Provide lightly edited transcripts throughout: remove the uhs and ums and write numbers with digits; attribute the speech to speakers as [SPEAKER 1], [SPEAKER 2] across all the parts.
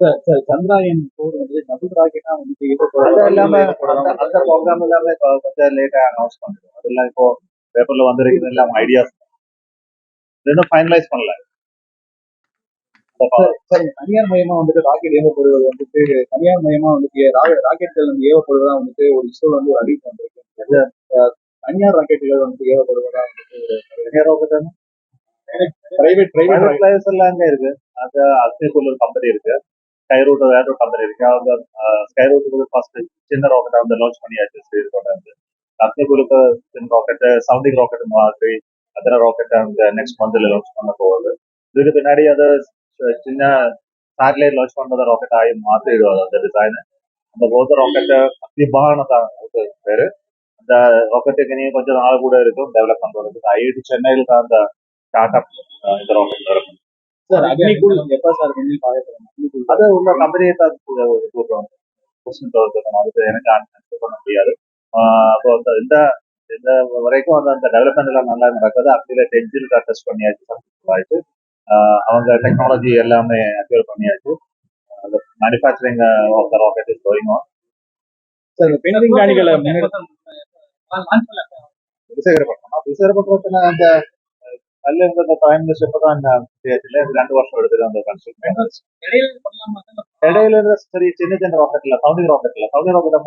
[SPEAKER 1] Sir Chandrayaan 4 வந்து double ராக்கெட்டா வந்து
[SPEAKER 2] அது எல்லாமே அந்த ப்ரோக்ராம் எல்லாமே கொஞ்சம் லேட்டா அனௌன்ஸ் பண்ணிடுவோம். அதெல்லாம் இப்போ பேப்பர்ல வந்திருக்குது எல்லாம் ஐடியாஸ் இன்னும் ஃபைனலைஸ் பண்ணல.
[SPEAKER 1] சார் தனியார் மயமா வந்துட்டு ராக்கெட் ஏவப்படுவது வந்துட்டு தனியார் மயமா வந்துட்டு ராக்கெட்கள் வந்து ஏவப்படுவதா வந்துட்டு ஒரு இஸ்ரோ வந்து ஒரு அறிவிப்பு வந்திருக்கு. தனியார் ராக்கெட்டுகள் வந்து ஏவப்படுவதா வந்துட்டு பிரைவேட்
[SPEAKER 2] பிளேயர்ஸ் எல்லாம் அங்க இருக்கு. அந்த அக்னிகுல் ஒரு கம்பெனி இருக்கு, ஸ்கைரூட் வேற ஒரு கம்பெனி இருக்கு. அவங்க ஸ்கைரூட்டுக்கு ஃபர்ஸ்ட் சின்ன ராக்கெட் வந்து லான்ச் பண்ணியாச்சு ஸ்ரீலங்கோட இருந்து. அக்னிகுலுக்கு சின்ன ராக்கெட் சவுண்டிங் ராக்கெட் மாதிரி அதர ராக்கெட் அந்த நெக்ஸ்ட் மந்த்ல லான்ச் பண்ண போகுது. இதுக்கு பின்னாடி அது சின்ன சேட்டலைட் லான்ச் பண்ணத ராக்கெட் ஆகி மாத்திடுவாங்க அந்த டிசைன். அந்த போத ராக்கெட் அக்னிபான தான் பேரு. அந்த ராக்கெட்டுக்கு இனி கொஞ்சம் நாள் கூட இருக்கும் டெவலப் பண்றதுக்கு. ஐஐடி சென்னையில் தான் அந்த ஸ்டார்ட் அப் இந்த ராக்கெட் இருக்கும்.
[SPEAKER 1] சார் அக்னிகுல் எப்ப சார்
[SPEAKER 2] அது உள்ள கம்பெனியை தான் கூப்பிடுறோம். அதுக்கு எனக்கு ஆன்சர் பண்ண முடியாது. அப்போ இந்த இந்த வரைக்கும் அந்த டெவலப்மெண்ட் எல்லாம் நல்லா நடக்குது. அக்னில டென்ஜில் டெஸ்ட் பண்ணியாச்சு, ஆயிட்டு அவங்க டெக்னாலஜி எல்லாமே அக்யூர் பண்ணியாச்சு. அந்த manufacturing of the rocket is going on.
[SPEAKER 1] Sir விண்வெளிகளை
[SPEAKER 2] விசாகப்பட்டினத்துல அந்த கல்ல இருந்த பிரைம் மினிஸ்டர் இப்பதான் 2 வருஷம் எடுத்தது அந்த கன்ஸ்ட்ரக்ஷன். இடையில இருந்த சரி சின்ன சின்ன ராக்கெட்ல சவுண்டிங் ராக்கெட்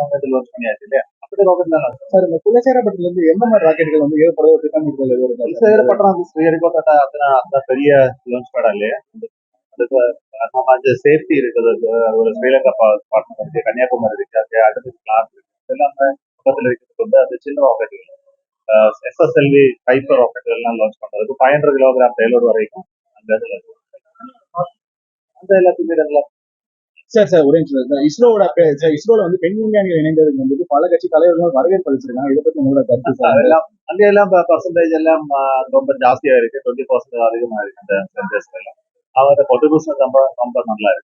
[SPEAKER 2] மூமெண்ட் லான்ச் பண்ணியாச்சு இல்லையா? அப்படி ராக்கெட்ல
[SPEAKER 1] சார் இந்த குலசேகரப்பட்டில இருந்து எந்த மாதிரி ராக்கெட்டுகள் வந்து ஏற்படுவ திட்டமிடுதல்
[SPEAKER 2] குலசேகரப்பட்டினம் ஸ்ரீஹரிகோட்டா அந்த பெரிய லான்ச் பேடா இல்லையா? அதுக்கு சேஃப்டி இருக்குது. ஒரு ஸ்ரீலங்கா பார்ட்னர் இருக்கு, கன்னியாகுமரி இருக்கு, அடுத்து கிளாஸ் இருக்கு, எல்லாமே பக்கத்துல இருக்கிறது வந்து அது சின்ன ராக்கெட்டுகள். SSLV டைப்பர் ராக்கெட் எல்லாம் லான்ச் பண்றதுக்கு 500 கிலோகிராம் பேலோடு வரைக்கும் அந்த இதுல அந்த எல்லாத்துக்குமே
[SPEAKER 1] சார் ஒரே இஸ்ரோல வந்து பெண் விஞ்ஞானிகள் இணைந்ததுக்கு வந்துட்டு பல கட்சி தலைவர்கள் வரவேற்பு அளிச்சிருக்காங்க. இதை பத்தி உங்களோட கருத்து?
[SPEAKER 2] அங்க எல்லாம் பர்சன்டேஜ் எல்லாம் ரொம்ப ஜாஸ்தியா இருக்கு. 20% அதிகமா இருக்கு அந்த சென்டர்ஸ்ல எல்லாம். அவங்க 40% ரொம்ப நல்லா இருக்கு.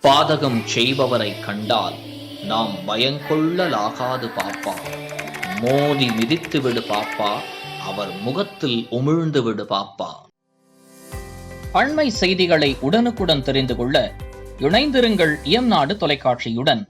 [SPEAKER 3] பாதகம் செய்பவரை கண்டால் நாம் பயங்கொள்ளலாகாது பாப்பா, மோதி மிதித்து விடு பாப்பா, அவர் முகத்தில் உமிழ்ந்து விடு பாப்பா. அண்மை செய்திகளை உடனுக்குடன் தெரிந்து கொள்ள இணைந்திருங்கள் இயம்நாடு தொலைக்காட்சியுடன்.